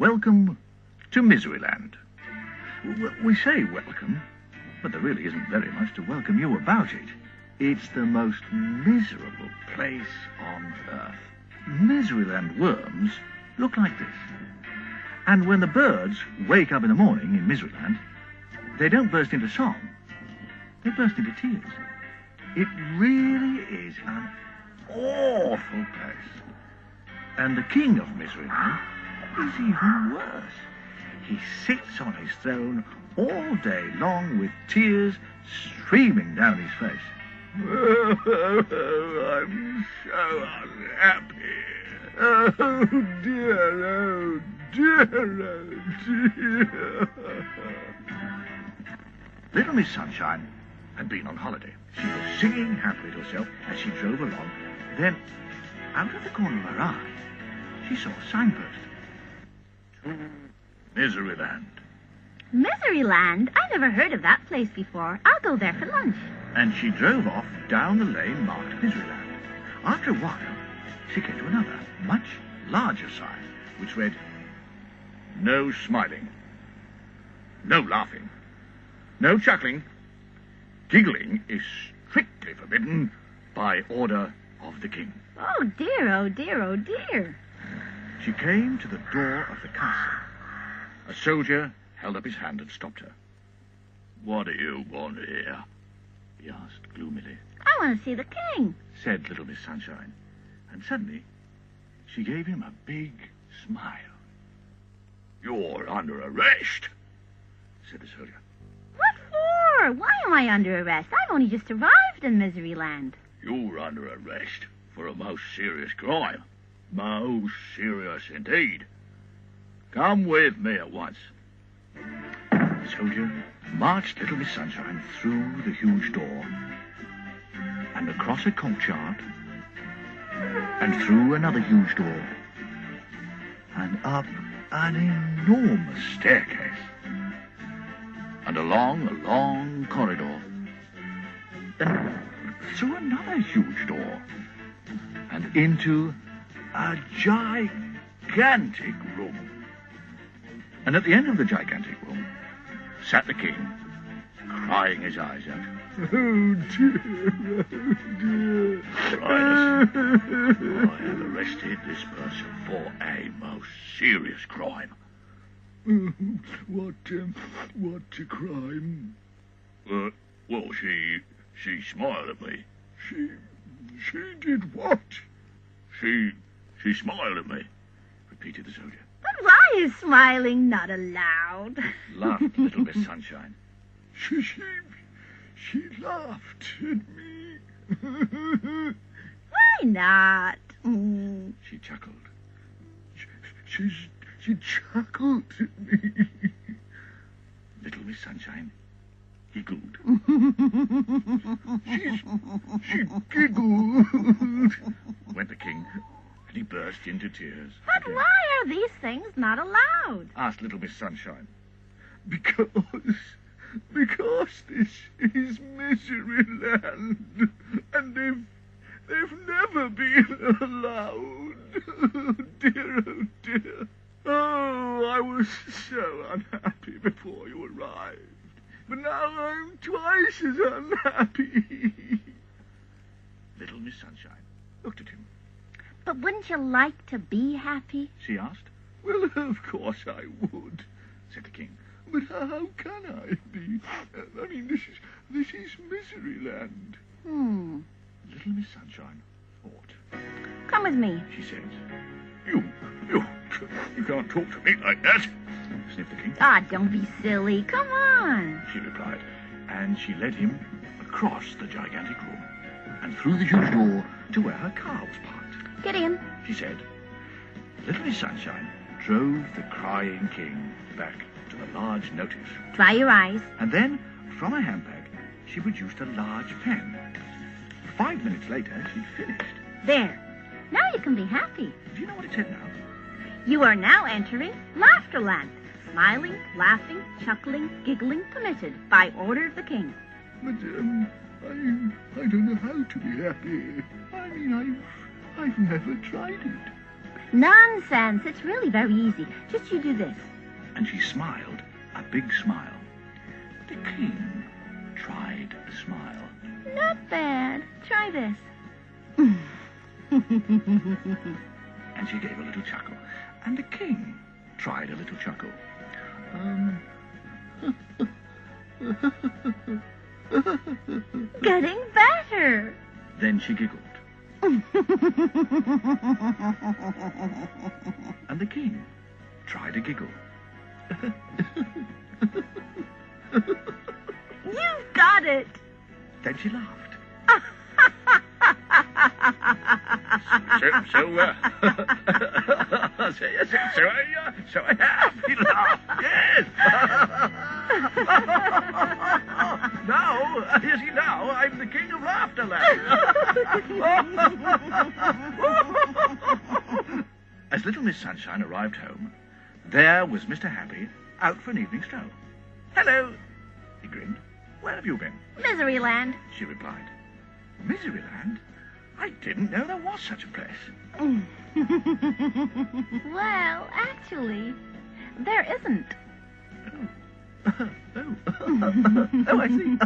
welcome to Miseryland. We say welcome, but there really isn't very much to welcome you about it. It's the most miserable place on earth. Miseryland worms look like this. And when the birds wake up in the morning in Miseryland, they don't burst into song. They burst into tears. It really is an awful place. And the king of Miseryland is even worse. He sits on his throne all day long with tears streaming down his face. Oh, I'm so unhappy. Oh, dear, oh, dear, oh, dear. Little Miss Sunshine had been on holiday. She was singing happily to herself as she drove along. Then, out of the corner of her eye, she saw a signpost. Miseryland. Miseryland? I never heard of that place before. I'll go there for lunch. And she drove off down the lane marked Miseryland. After a while, she came to another, much larger sign, which read, "No smiling, no laughing, no chuckling. Giggling is strictly forbidden by order of the king." Oh, dear, oh, dear, oh, dear. She came to the door of the castle. A soldier held up his hand and stopped her. "What do you want here?" he asked gloomily. I want to see the king, said Little Miss Sunshine. And suddenly, she gave him a big smile. "You're under arrest," said the soldier. What for? Why am I under arrest? I've only just arrived in Miseryland. "You're under arrest for a most serious crime. Most serious indeed. Come with me at once." The soldier marched Little Miss Sunshine through the huge door, and across a courtyard, and through another huge door, and up an enormous staircase, and along a long corridor, and through another huge door, and into a gigantic room. And at the end of the gigantic room sat the king, crying his eyes out. "Oh dear, oh dear. Your Highness, I have arrested this person for a most serious crime." What a crime?" Well, she smiled at me." She did what?" She smiled at me," repeated the soldier. But why is smiling not allowed? Laughed Little Miss Sunshine. She laughed at me. Why not? She chuckled. She chuckled at me. Little Miss Sunshine giggled. She giggled, went the king, and he burst into tears. But again. why are these things not allowed? Asked Little Miss Sunshine. Because this is Miseryland, and they've never been allowed. Oh dear, oh dear. Oh, I was so unhappy before you arrived, but now I'm twice as unhappy. Little Miss Sunshine looked at him. But wouldn't you like to be happy? She asked. Well, of course I would, said the king. But how can I be? I mean, this is Miseryland. Little Miss Sunshine thought. Come with me, she said. You can't talk to me like that, sniffed the king. Ah, don't be silly. Come on, she replied, and she led him across the gigantic room and through the huge door to where her car was parked. Get in, she said. Little Miss Sunshine drove the crying king back to the large notice. Dry your eyes. And then, from her handbag, she produced a large pen. 5 minutes later, she'd finished. There. Now you can be happy. Do you know what it said now? You are now entering Laughterland. Smiling, laughing, chuckling, giggling permitted by order of the king. But, I don't know how to be happy. I mean, I've never tried it. Nonsense. It's really very easy. Just you do this. And she smiled, a big smile. The king tried a smile. Not bad. Try this. And she gave a little chuckle. And the king tried a little chuckle. Getting better. Then she giggled. And the king tried a giggle. You've got it. Then she laughed. So I have. He laughed. Yes. Now, you see, now I'm the king of Laughterland. As little Miss Sunshine arrived home, there was Mr. Happy out for an evening stroll. Hello, he grinned. Where have you been? Miseryland. She replied. Miseryland? I didn't know there was such a place. Well, actually, there isn't. Oh, I see.